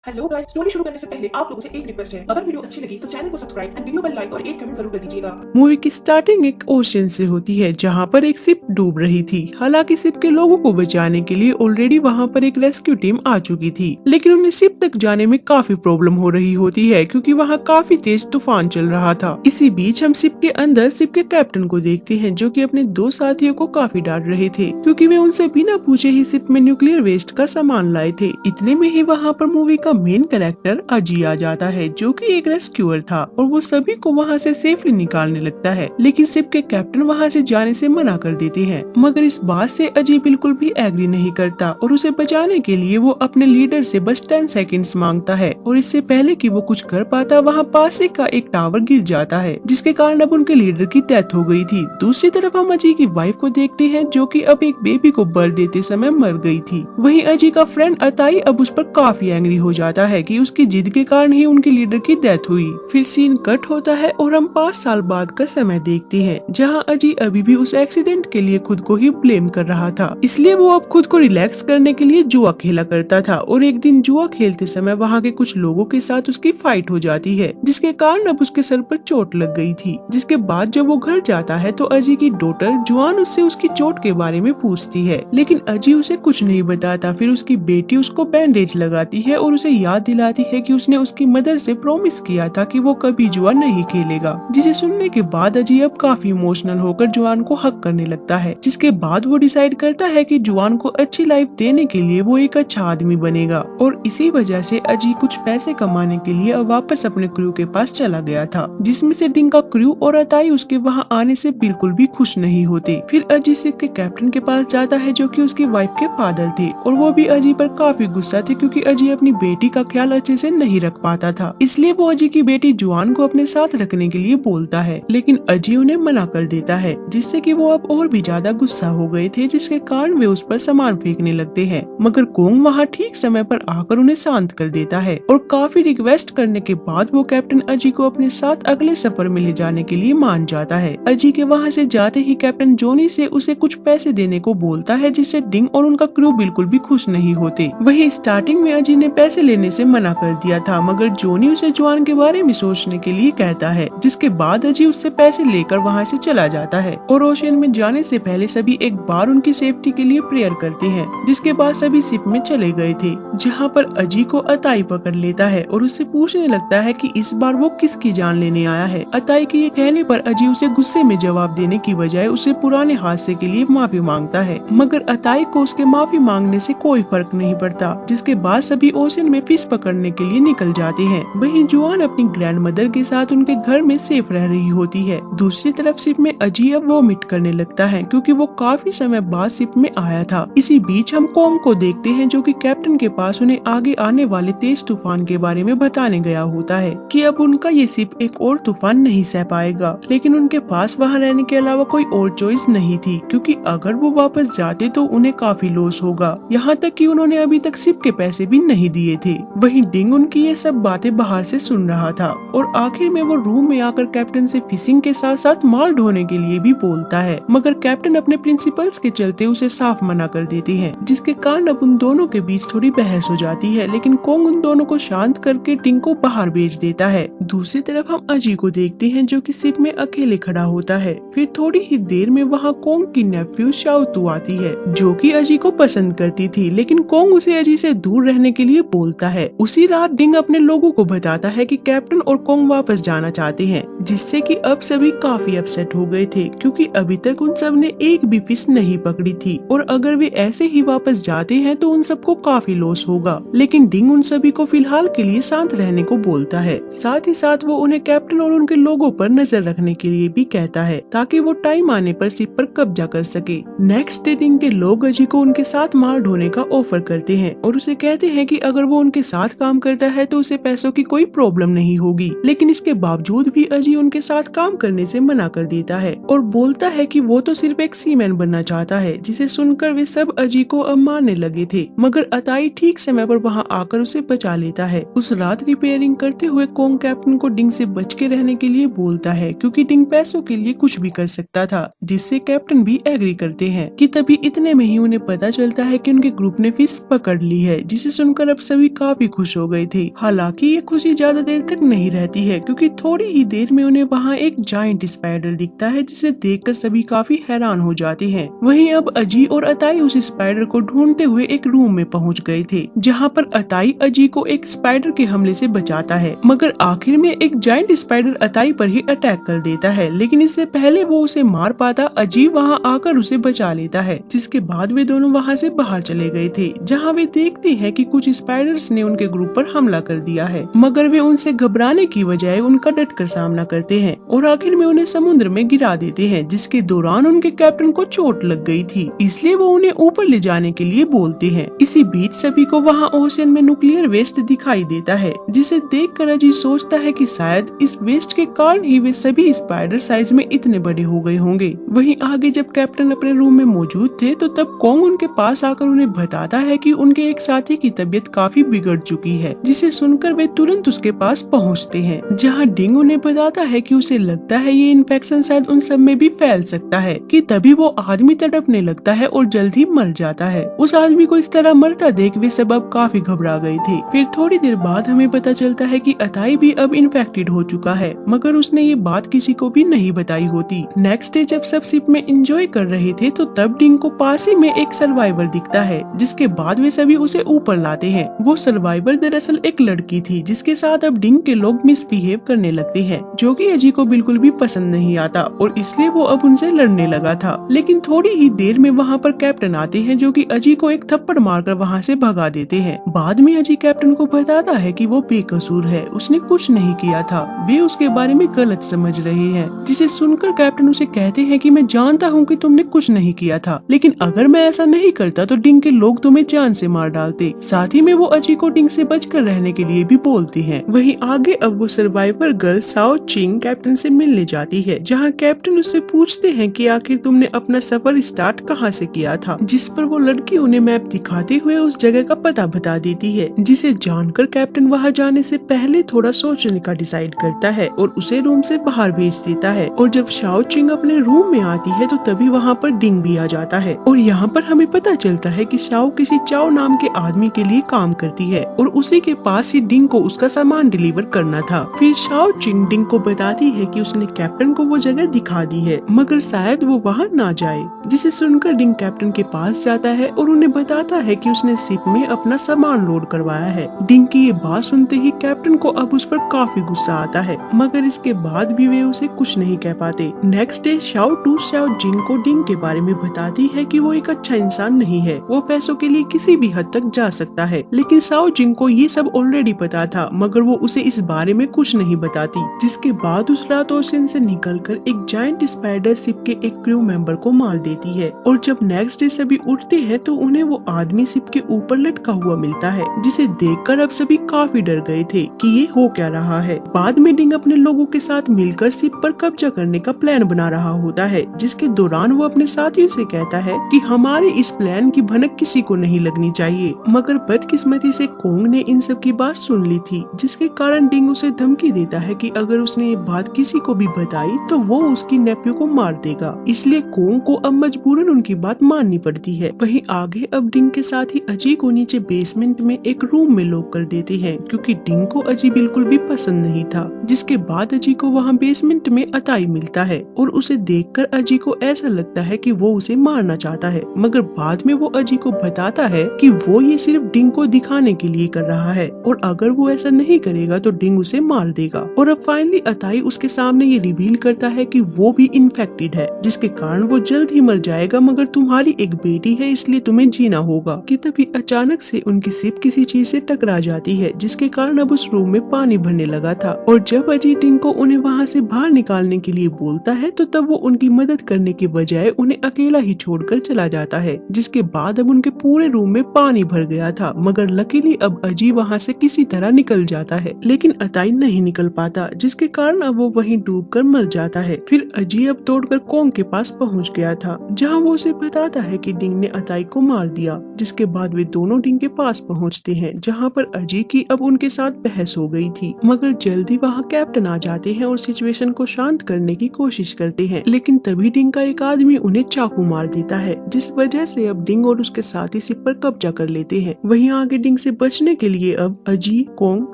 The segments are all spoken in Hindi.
हेलो गाइस, स्टोरी शुरू करने से पहले आप लोगों से एक रिक्वेस्ट है। अगर वीडियो अच्छी लगी तो चैनल को सब्सक्राइब एंड वीडियो पर लाइक और एक कमेंट जरूर कर दीजिएगा। मूवी की स्टार्टिंग एक ओशन से होती है जहां पर एक शिप डूब रही थी। हालांकि शिप के लोगों को बचाने के लिए ऑलरेडी वहां पर एक रेस्क्यू टीम आ चुकी थी, लेकिन उन्हें शिप तक जाने में काफी प्रॉब्लम हो रही होती है क्योंकि वहां काफी तेज तूफान चल रहा था। इसी बीच हम शिप के अंदर शिप के कैप्टन को देखते हैं जो कि अपने दो साथियों को काफी डांट रहे थे क्योंकि वे उनसे बिना पूछे ही शिप में न्यूक्लियर वेस्ट का सामान लाए थे। इतने में ही वहाँ पर मूवी का मेन कैरेक्टर अजी आ जाता है जो कि एक रेस्क्यूअर था और वो सभी को वहाँ से सेफली निकालने लगता है, लेकिन शिप के कैप्टन वहाँ से जाने से मना कर देते हैं। मगर इस बात से अजी बिल्कुल भी एग्री नहीं करता और उसे बचाने के लिए वो अपने लीडर से बस 10 सेकंड्स मांगता है और इससे पहले कि वो कुछ कर पाता वहाँ पास का एक टावर गिर जाता है जिसके कारण अब उनके लीडर की डेथ हो गई थी। दूसरी तरफ हम अजी की वाइफ को देखते हैं जो कि अब एक बेबी को बर्थ देते समय मर गई थी। वहीं अजी का फ्रेंड अताई अब उस पर काफी एंग्री हो जाता है कि उसकी जिद के कारण ही उनके लीडर की डेथ हुई। फिर सीन कट होता है और हम 5 साल बाद का समय देखते हैं जहां अजी अभी भी उस एक्सीडेंट के लिए खुद को ही ब्लेम कर रहा था, इसलिए वो अब खुद को रिलैक्स करने के लिए जुआ खेला करता था और एक दिन जुआ खेलते समय वहां के कुछ लोगों के साथ उसकी फाइट हो जाती है जिसके कारण अब उसके सर पर चोट लग गई थी। जिसके बाद जब वो घर जाता है तो अजी की डॉटर जुआन उससे उसकी चोट के बारे में पूछती है, लेकिन अजी उसे कुछ नहीं बताता। फिर उसकी बेटी उसको बैंडेज लगाती है और उसे याद दिलाती है कि उसने उसकी मदर से प्रॉमिस किया था कि वो कभी जुआ नहीं खेलेगा। जिसे सुनने के बाद अजी अब काफी इमोशनल होकर जुआन को हक करने लगता है, जिसके बाद वो डिसाइड करता है कि जुआन को अच्छी लाइफ देने के लिए वो एक अच्छा आदमी बनेगा और इसी वजह से अजी कुछ पैसे कमाने के लिए अब वापस अपने क्रू के पास चला गया था, जिसमें से डिंग का क्रू और अताई उसके वहाँ आने से बिल्कुल भी खुश नहीं होते। फिर अजी शिप के कैप्टन के पास जाता है जो कि उसकी वाइफ के फादर थे और वो भी अजी पर काफी गुस्सा थे क्योंकि अजी अपनी बेटी का ख्याल अच्छे से नहीं रख पाता था, इसलिए वो अजी की बेटी जुआन को अपने साथ रखने के लिए बोलता है, लेकिन अजी उन्हें मना कर देता है जिससे कि वो अब और भी ज्यादा गुस्सा हो गए थे, जिसके कारण वे उस पर सामान फेंकने लगते हैं। मगर कोंग वहाँ ठीक समय पर आकर उन्हें शांत कर देता है और काफी रिक्वेस्ट करने के बाद वो कैप्टन अजी को अपने साथ अगले सफर में ले जाने के लिए मान जाता है। अजी के वहाँ से जाते ही कैप्टन जोनी से उसे कुछ पैसे देने को बोलता है जिससे डिंग और उनका क्रू बिल्कुल भी खुश नहीं होते। वहीं स्टार्टिंग में अजी ने पैसे लेने से मना कर दिया था, मगर जोनी उसे जुआन के बारे में सोचने के लिए कहता है, जिसके बाद अजी उससे पैसे लेकर वहाँ से चला जाता है और ओशन में जाने से पहले सभी एक बार उनकी सेफ्टी के लिए प्रेयर करते हैं। जिसके बाद सभी शिप में चले गए थे जहाँ पर अजी को अताई पकड़ लेता है और उससे पूछने लगता है कि इस बार वो किसकी जान लेने आया है। अताई के ये कहने पर अजी उसे गुस्से में जवाब देने की बजाय उसे पुराने हादसे के लिए माफी मांगता है, मगर अताई को उसके माफी मांगने से कोई फर्क नहीं पड़ता। जिसके बाद सभी ओशन में फिश पकड़ने के लिए निकल जाते हैं। वहीं जुआन अपनी ग्रैंड मदर के साथ उनके घर में सेफ रह रही होती है। दूसरी तरफ शिप में अजी अब वॉमिट करने लगता है क्योंकि वो काफी समय बाद शिप में आया था। इसी बीच हम कोंग को देखते हैं जो कि कैप्टन के पास उन्हें आगे आने वाले तेज तूफान के बारे में बताने गया होता है कि अब उनका ये शिप एक और तूफान नहीं सह पाएगा, लेकिन उनके पास वहाँ रहने के अलावा कोई और चॉइस नहीं थी क्योंकि अगर वो वापस जाते तो उन्हें काफी लॉस होगा। यहाँ तक कि उन्होंने अभी तक शिप के पैसे भी नहीं दिए थे। वहीं डिंग उनकी ये सब बातें बाहर से सुन रहा था और आखिर में वो रूम में आकर कैप्टन से फिशिंग के साथ साथ माल ढोने के लिए भी बोलता है, मगर कैप्टन अपने प्रिंसिपल्स के चलते उसे साफ मना कर देते हैं, जिसके कारण अब उन दोनों के बीच थोड़ी बहस हो जाती है। लेकिन कोंग उन दोनों को शांत करके डिंग को बाहर भेज देता है। दूसरी तरफ हम अजी को देखते हैं जो कि शिप में अकेले खड़ा होता है। फिर थोड़ी ही देर में वहाँ कोंग की नेफ्यू शाओतू आती है जो कि अजी को पसंद करती थी, लेकिन कोंग उसे अजी से दूर रहने के लिए बोलता है। उसी रात डिंग अपने लोगों को बताता है कि कैप्टन और कोंग वापस जाना चाहते हैं, जिससे कि अब सभी काफी अपसेट हो गए थे क्योंकि अभी तक उन सब ने एक भी फिश नहीं पकड़ी थी और अगर वे ऐसे ही वापस जाते हैं तो उन सबको काफी लॉस होगा। लेकिन डिंग उन सभी को फिलहाल के लिए शांत रहने को बोलता है। साथ ही साथ वो उन्हें कैप्टन और उनके लोगों पर नजर रखने के लिए भी कहता है ताकि वो टाइम आने पर शिप पर कब्जा कर सके। नेक्स्ट डे डिंग के लोग अजी को उनके साथ माल ढोने का ऑफर करते हैं और उसे कहते हैं कि अगर वो उनके साथ काम करता है तो उसे पैसों की कोई प्रॉब्लम नहीं होगी, लेकिन इसके बावजूद भी अजी उनके साथ काम करने से मना कर देता है और बोलता है कि वो तो सिर्फ एक सीमैन बनना चाहता है, जिसे सुनकर वे सब अजी को अब मारने लगे थे। मगर अताई ठीक समय पर वहाँ आकर उसे बचा लेता है। उस रात रिपेयरिंग करते हुए कोंग कैप्टन को डिंग से बच के रहने के लिए बोलता है, क्योंकि डिंग पैसों के लिए कुछ भी कर सकता था, जिससे कैप्टन भी एग्री करते हैं। कि तभी इतने में ही उन्हें पता चलता है कि उनके ग्रुप ने फिश पकड़ ली है, जिसे सुनकर अब सभी काफी खुश हो गए थे। हालांकि ये खुशी ज्यादा देर तक नहीं रहती है, क्योंकि थोड़ी ही देर में उन्हें वहाँ एक जायंट स्पाइडर दिखता है, जिसे देखकर सभी काफी हैरान हो जाते हैं। वहीं अब अजी और अताई उस स्पाइडर को ढूंढते हुए एक रूम में पहुँच गए थे, जहाँ पर अताई अजी को एक स्पाइडर के हमले से बचाता है। मगर आखिर में एक जायंट स्पाइडर अताई पर ही अटैक कर देता है, लेकिन इससे पहले वो उसे मार पाता अजी वहाँ आकर उसे बचा लेता है। जिसके बाद वे दोनों वहाँ से बाहर चले गए थे, जहाँ वे देखते हैं कि कुछ स्पाइडर्स ने उनके ग्रुप पर हमला कर दिया है। मगर वे उनसे घबराने की बजाय उनका डटकर सामना करते हैं और आखिर में उन्हें समुद्र में गिरा देते हैं, जिसके दौरान उनके कैप्टन को चोट लग गई थी, इसलिए वो उन्हें ऊपर ले जाने के लिए बोलते हैं। इसी बीच सभी को वहाँ ओशन में न्यूक्लियर वेस्ट दिखाई देता है, जिसे देखकर अजी सोचता है कि शायद इस वेस्ट के कारण ही वे सभी स्पाइडर साइज में इतने बड़े हो गए होंगे। वहीं आगे जब कैप्टन अपने रूम में मौजूद थे तो तब कोंग उनके पास आकर उन्हें बताता है कि उनके एक साथी की तबीयत काफी बिगड़ चुकी है, जिसे सुनकर वे तुरंत उसके पास पहुंचते हैं, जहां डिंग उन्हें बताता है कि उसे लगता है ये इन्फेक्शन शायद उन सब में भी फैल सकता है। कि तभी वो आदमी तड़पने लगता है और जल्द ही मर जाता है। उस आदमी को इस तरह मरता देख वे सब अब काफी घबरा गए थे। फिर थोड़ी देर बाद हमें पता चलता है कि अताई भी अब इन्फेक्टेड हो चुका है, मगर उसने ये बात किसी को भी नहीं बताई होती। नेक्स्ट डे जब सब शिप में एंजॉय कर रहे थे तो तब डिंग को पास ही में एक सर्वाइवर दिखता है, जिसके बाद वे सभी उसे ऊपर लाते हैं। वो सर्वाइवर दरअसल एक लड़की थी, जिसके साथ अब डिंग के लोग मिसबिहेव करने लगते हैं, जो कि अजी को बिल्कुल भी पसंद नहीं आता और इसलिए वो अब उनसे लड़ने लगा था। लेकिन थोड़ी ही देर में वहाँ पर कैप्टन आते हैं, जो कि अजी को एक थप्पड़ मारकर वहाँ से भगा देते हैं। बाद में अजी कैप्टन को बताता है कि वो बेकसूर है, उसने कुछ नहीं किया था, वे उसके बारे में गलत समझ रहे हैं। जिसे सुनकर कैप्टन उसे कहते हैं कि मैं जानता हूँ कि तुमने कुछ नहीं किया था, लेकिन अगर मैं ऐसा नहीं करता तो डिंग के लोग तुम्हें जान से मार डालते। साथ ही में वो अजी को डिंग से बचकर रहने के लिए भी बोलते हैं। वहीं आगे अब वो सर्वाइवर गर्ल साओ चिंग कैप्टन से मिलने जाती है, जहाँ कैप्टन उससे पूछते हैं कि आखिर तुमने अपना सफर स्टार्ट कहाँ से किया था, जिस पर वो लड़की उन्हें मैप दिखाते हुए उस जगह का पता बता देती है, जिसे जानकर कैप्टन वहाँ जाने से पहले थोड़ा सोचने का डिसाइड करता है और उसे रूम से बाहर भेज देता है। और जब शाओ चिंग अपने रूम में आती है तो तभी वहाँ पर डिंग भी आ जाता है और यहाँ पर हमें पता चलता है कि शाओ किसी चाओ नाम के आदमी के लिए काम करती है और उसी के पास ही डिंग को उसका सामान डिलीवर करना था। फिर शाओ चिंग डिंग को बताती है कि उसने कैप्टन को वो जगह दिखा दी है, मगर शायद वो वहाँ ना जाए। जिसे सुनकर डिंग कैप्टन के पास जाता है और उन्हें बताता है कि उसने शिप में अपना सामान लोड करवाया है। डिंग की ये बात सुनते ही कैप्टन को अब उस पर काफी गुस्सा आता है, मगर इसके बाद भी वे उसे कुछ नहीं कह पाते। नेक्स्ट डे शाओ टू शाओ जिंग को डिंग के बारे में बताती है कि वो एक अच्छा इंसान नहीं है, वो पैसों के लिए किसी भी हद तक जा सकता है। लेकिन शाओ जिंग को ये सब ऑलरेडी पता था, मगर वो उसे इस बारे में कुछ नहीं बताती। जिसके बाद उस रात ओशन से निकलकर एक जायंट स्पाइडर शिप के एक क्रू मेंबर को मार देती है और जब नेक्स्ट डे सभी उठते हैं तो उन्हें वो आदमी शिप के ऊपर लटका हुआ मिलता है, जिसे देखकर अब सभी काफी डर गए थे कि ये हो क्या रहा है। बाद में डिंग अपने लोगों के साथ मिलकर शिप पर कब्जा करने का प्लान बना रहा होता है, जिसके दौरान वो अपने साथियों से कहता है कि हमारे इस प्लान की भनक किसी को नहीं लगनी चाहिए। मगर बदकिस्मती से कोंग ने इन सब की बात सुन ली थी, जिसके कारण डिंग उसे धमकी देता है कि अगर उसने ये बात किसी को भी बताई तो वो उसकी नेफ्यू को मार देगा। इसलिए कोंग को अब मजबूरन उनकी बात माननी पड़ती है। वहीं आगे अब डिंग के साथ ही अजी को नीचे बेसमेंट में एक रूम में लॉक कर देते हैं, क्योंकि डिंग को अजी बिल्कुल भी पसंद नहीं था। जिसके बाद अजी को वहाँ बेसमेंट में अताई मिलता है और उसे देखकर अजी को ऐसा लगता है कि वो उसे मारना चाहता है, मगर बाद में वो अजी को बताता है कि वो ये सिर्फ डिंग को दिखाने के लिए कर रहा है और अगर वो ऐसा नहीं करेगा तो डिंग उसे मार देगा। और अब फाइनली अताई उसके सामने ये रिवील करता है कि वो भी इन्फेक्टेड है, जिसके कारण वो जल्द ही मर जाएगा, मगर तुम्हारी एक बेटी है इसलिए तुम्हें जीना होगा। कि तभी अचानक से उनकी शिप किसी चीज से टकरा जाती है, जिसके कारण अब उस रूम में पानी भरने लगा था। और जब अजी डिंग को उन्हें वहाँ से बाहर निकालने के लिए बोलता है तो तब वो उनकी मदद करने के बजाय उन्हें अकेला ही छोड़कर चला जाता है। जिसके बाद अब उनके पूरे रूम में पानी भर गया था, मगर लकीली अब अजी वहाँ से किसी तरह निकल जाता है, लेकिन अताई नहीं निकल पाता, जिसके कारण अब वो वहीं डूबकर मर जाता है। फिर अजी अब दौड़कर कोंग के पास पहुंच गया था, जहां वो उसे बताता है कि डिंग ने अताई को मार दिया। जिसके बाद वे दोनों डिंग के पास पहुंचते हैं, जहां पर अजी की अब उनके साथ बहस हो गई थी। मगर जल्दी वहां कैप्टन आ जाते हैं और सिचुएशन को शांत करने की कोशिश करते हैं, लेकिन तभी डिंग का एक आदमी उन्हें चाकू मार देता है, जिस वजह से अब डिंग और उसके साथी शिप पर कब्जा कर लेते हैं। वहीं आगे डिंग से बचने के लिए अब अजी, कोंग,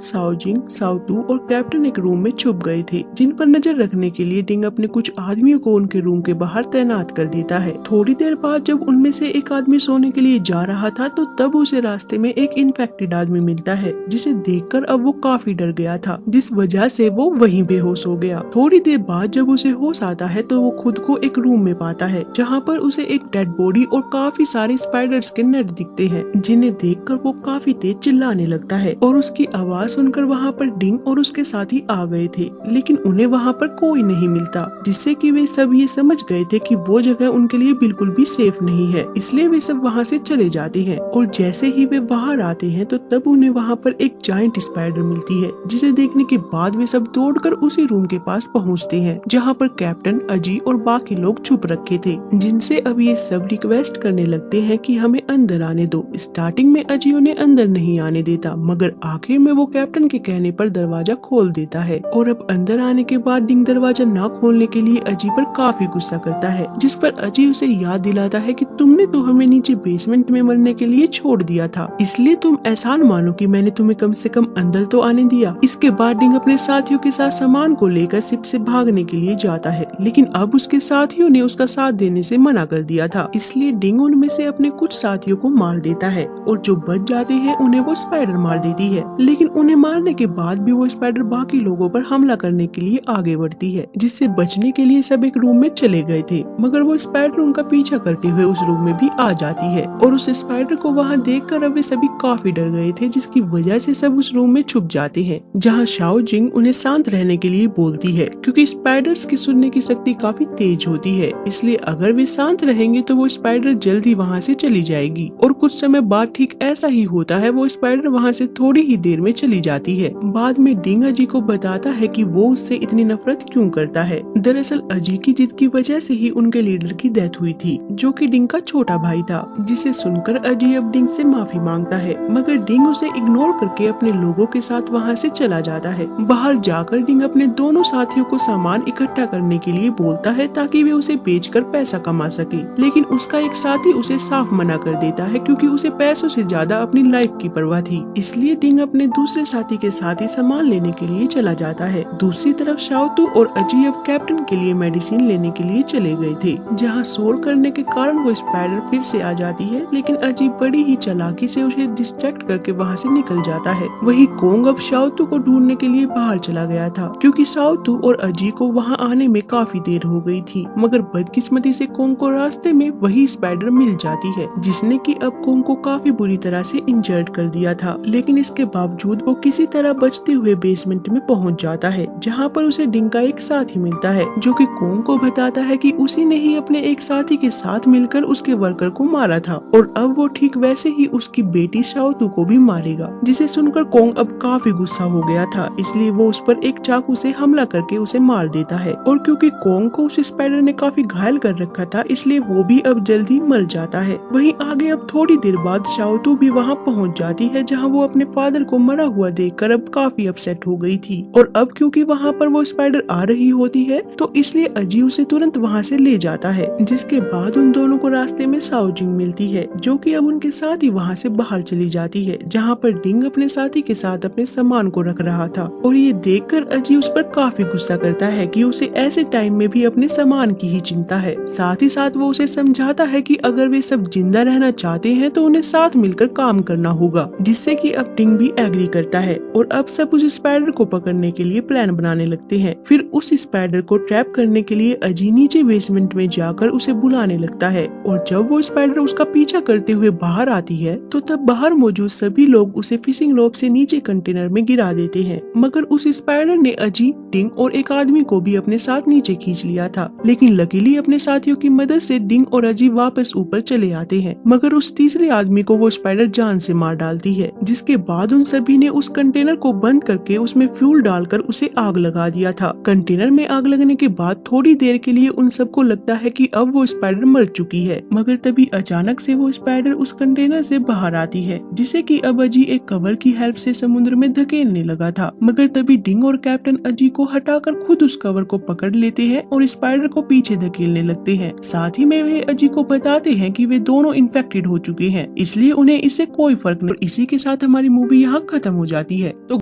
साओजिंग, साओतू और कैप्टन एक रूम में छुप गए थे, जिन पर नजर रखने के लिए डिंग अपने कुछ आदमियों को उनके रूम के बाहर तैनात कर देता है। थोड़ी देर बाद जब उनमें से एक आदमी सोने के लिए जा रहा था, तो तब उसे रास्ते में एक इन्फेक्टेड आदमी मिलता है, जिसे देखकर अब वो काफी डर गया था, जिस वजह से वो वहीं बेहोश हो गया। थोड़ी देर बाद जब उसे होश आता है तो वो खुद को एक रूम में पाता है, जहाँ पर उसे एक डेड बॉडी और काफी सारे स्पाइडर्स के नेट दिखते हैं, जिन्हें देखकर वो काफी तेज चिल्लाने लगता है। और उसकी आवाज सुनकर वहाँ पर डिंग और उसके साथी आ गए थे, लेकिन उन्हें वहाँ पर कोई नहीं मिलता, जिससे कि वे सब ये समझ गए थे कि वो जगह उनके लिए बिल्कुल भी सेफ नहीं है। इसलिए वे सब वहाँ से चले जाते हैं। और जैसे ही वे बाहर आते हैं तो तब उन्हें वहाँ पर एक जायंट स्पाइडर मिलती है, जिसे देखने के बाद वे सब दौड़कर उसी रूम के पास पहुँचते हैं, जहाँ पर कैप्टन, अजी और बाकी लोग छुप रखे थे, जिनसे अब ये सब रिक्वेस्ट करने लगते हैं कि हमें अंदर आने दो। स्टार्टिंग में अजी उन्हें अंदर नहीं आने देता, मगर आखिर में वो कैप्टन के कहने पर दरवाजा खोल देता है। और अब अंदर आने के बाद डिंग दरवाजा न खोलने के लिए अजी पर काफी गुस्सा करता है, जिस पर अजी उसे याद दिलाता है कि तुमने तो हमें नीचे बेसमेंट में मरने के लिए छोड़ दिया था, इसलिए तुम एहसान मानो कि मैंने तुम्हें कम से कम अंदर तो आने दिया। इसके बाद डिंग अपने साथियों के साथ सामान को लेकर शिप से भागने के लिए जाता है, लेकिन अब उसके साथियों ने उसका साथ देने से मना कर दिया था, इसलिए डिंग उनमें से अपने कुछ साथियों को मार देता है, और जो बच जाते हैं उन्हें वो स्पाइडर मार देती है। लेकिन उन्हें मारने के बाद भी वो स्पाइडर बाकी लोगों पर हमला करने के लिए आगे बढ़ती है, जिससे बचने के लिए सब एक रूम में चले गए थे, मगर वो स्पाइडर उनका पीछा करते हुए उस रूम में भी आ जाती है। और उस स्पाइडर को वहाँ देखकर अब वे सभी काफी डर गए थे, जिसकी वजह से सब उस रूम में छुप जाते हैं, जहाँ शाओ जिंग उन्हें शांत रहने के लिए बोलती है, क्योंकि स्पाइडर्स की सुनने की शक्ति काफी तेज होती है, इसलिए अगर वे शांत रहेंगे तो वो स्पाइडर जल्दी वहाँ से चली जाएगी। और कुछ समय बाद ठीक ऐसा ही होता है, वो स्पाइडर वहाँ से थोड़ी ही देर में चली जाती है। बाद में डिंग अजी को बताता है कि वो उससे इतनी नफरत क्यों करता है। दरअसल अजी की जिद की वजह से ही उनके लीडर की डेथ हुई थी, जो कि डिंग का छोटा भाई था, जिसे सुनकर अजी अब डिंग से माफी मांगता है, मगर डिंग उसे इग्नोर करके अपने लोगों के साथ वहाँ से चला जाता है। बाहर जाकर डिंग अपने दोनों साथियों को सामान इकट्ठा करने के लिए बोलता है, ताकि वे उसे बेचकर पैसा कमा सके, लेकिन उसका एक साथी उसे साफ मना कर देता है, क्योंकि उसे पैसों से ज्यादा अपनी लाइफ की परवाह थी। इसलिए डिंग अपने दूसरे साथी के साथ ही सामान लेने के लिए चला जाता है। दूसरी तरफ शाओतू और अजी अब कैप्टन के लिए मेडिसिन लेने के लिए चले गए थे, जहाँ शोर करने के कारण वो स्पाइडर फिर से आ जाती है, लेकिन अजी बड़ी ही चालाकी से उसे डिस्ट्रैक्ट करके वहाँ से निकल जाता है। वही कोंग अब शाओतू को ढूंढने के लिए बाहर चला गया था, क्योंकि शाओतू और अजी को वहाँ आने में काफी देर हो गई थी, मगर बदकिस्मती से कोंग को रास्ते में वही स्पाइडर मिल जाती है, जिसने कि अब कोंग को काफी बुरी तरह से इंजर्ड कर दिया था। लेकिन इसके बावजूद वो किसी तरह बचते हुए बेसमेंट में पहुंच जाता है, जहां पर उसे डिंग का एक साथी मिलता है, जो कि कोंग को बताता है कि उसी ने ही अपने एक साथी के साथ मिलकर उसके वर्कर को मारा था, और अब वो ठीक वैसे ही उसकी बेटी शाओतू को भी मारेगा। जिसे सुनकर कोंग अब काफी गुस्सा हो गया था, इसलिए वो उस पर एक चाकू से हमला करके उसे मार देता है। और क्योंकि कोंग को उस स्पाइडर ने काफी घायल कर रखा था, इसलिए वो भी अब जल्दी मर जाता है। वहीं आगे अब थोड़ी देर बाद शाओतू भी वहाँ पहुँच जाती है, जहाँ वो अपने फादर को मरा हुआ देखकर अब काफी अपसेट हो गई थी। और अब क्योंकि वहाँ पर वो स्पाइडर आ रही होती है, तो इसलिए अजी उसे तुरंत वहाँ से ले जाता है। जिसके बाद उन दोनों को रास्ते में साओजिंग मिलती है, जो कि अब उनके साथ ही वहाँ से बाहर चली जाती है, जहाँ पर डिंग अपने साथी के साथ अपने सामान को रख रहा था। और ये देखकर अजी उस पर काफी गुस्सा करता है कि उसे ऐसे टाइम में भी अपने सामान की ही चिंता है। साथ ही साथ वो उसे समझाता है कि अगर वे सब जिंदा रहना चाहते हैं तो उन्हें साथ मिलकर काम करना होगा, जिससे कि अब डिंग भी एग्री करता है। और अब सब उस स्पाइडर को पकड़ने के लिए प्लान बनाने लगते हैं। फिर उस स्पाइडर को ट्रैप करने के लिए अजी नीचे बेसमेंट में जाकर उसे बुलाने लगता है, और जब वो स्पाइडर उसका पीछा करते हुए बाहर आती है, तो तब बाहर मौजूद सभी लोग उसे फिशिंग रोप से नीचे कंटेनर में गिरा देते हैं। मगर उस स्पाइडर ने अजी, डिंग और एक आदमी को भी अपने साथ नीचे खींच लिया था। लेकिन लकीली अपने साथियों की मदद से डिंग और अजी वापस ऊपर चले आते हैं, मगर उस तीसरे आदमी को वो स्पाइडर जान से मार डालती है। जिसके बाद उन सभी ने उस कंटेनर को बंद करके उसमें फ्यूल डालकर उसे आग लगा दिया था। कंटेनर में आग लगने के बाद थोड़ी देर के लिए उन सबको लगता है कि अब वो स्पाइडर मर चुकी है, मगर तभी अचानक से वो स्पाइडर उस कंटेनर से बाहर आती है, जिसे कि अब अजी एक कवर की हेल्प से समुद्र में धकेलने लगा था। मगर तभी डिंग और कैप्टन अजी को हटाकर खुद उस कवर को पकड़ लेते हैं और स्पाइडर को पीछे धकेलने लगते हैं। साथ ही में वे अजी को बताते हैं कि वे दोनों इन्फेक्टेड हो चुके हैं, इसलिए उन्हें इससे कोई फर्क नहीं। और इसी के साथ हमारी मूवी यहाँ खत्म हो जाती है। तो